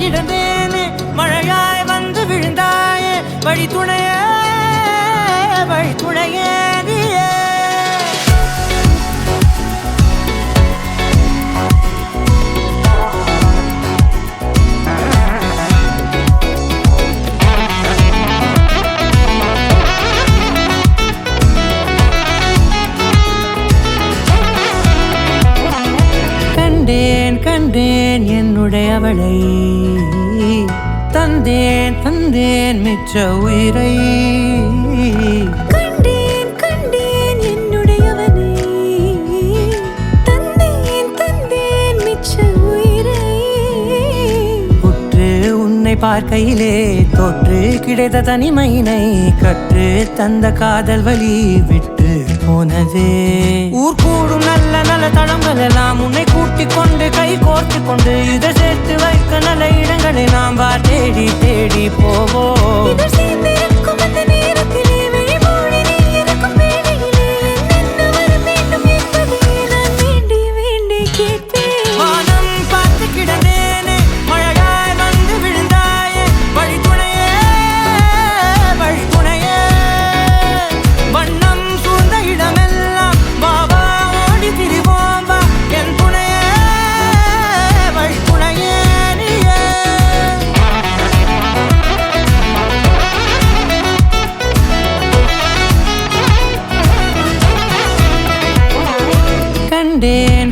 கிடந்தேனே மழையாய் வந்து விழுந்தாயே வழி துணையே நீயே கண்டேன் என்னுடையவளை தந்தேன் மிச்ச உயிரை கண்டேன் என்னுடையவனை தந்தேன் மிச்ச உயிரை உற்று உன்னை பார்க்கையிலே தோற்று கிடைத்த தனிமையினை கற்று தந்த காதல் வழி விட்டு போனதே ஊர் கூடும் நல்ல நல்ல தளங்கள் எல்லாம் உன்னை கூட்டிக் கொண்டு கை கோர்த்து கொண்டு இதை சேர்த்து வைக்க நல்ல இடங்களை நாம் தேடி போவோம்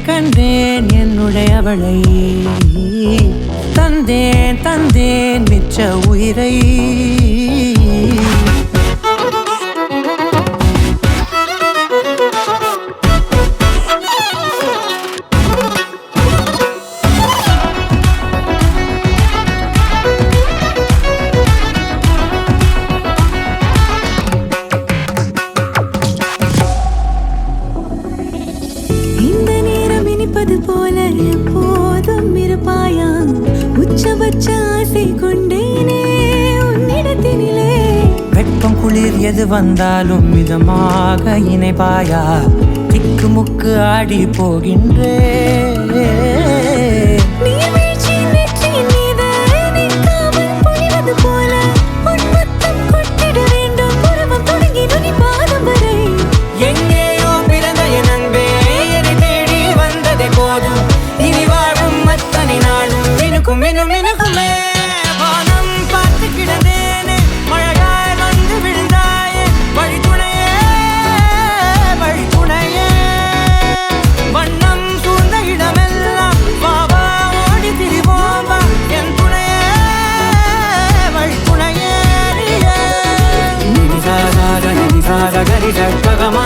கண்டேன் என்னுடையவளை தந்தேன் மிச்ச உயிரை போல எப்போதும் இருப்பாயா உச்சபட்ச ஆசை கொண்டேனே உன்னிடத்தினிலே வெப்பம் குளிர் எது வந்தாலும் மிதமாக இணைப்பாயா திக்கு முக்கு ஆடி போகின்றே மினுக்குமே வானம் பார்த்து கிடந்தேனே மழையாய் வந்து விழுந்தாயே வழி துணையே வண்ணம் சூழ்ந்த இடமெல்லாம் வாவா ஓடி திரிவோம் என் துணையே வழி துணையே நிசாத கரி சக்ககமா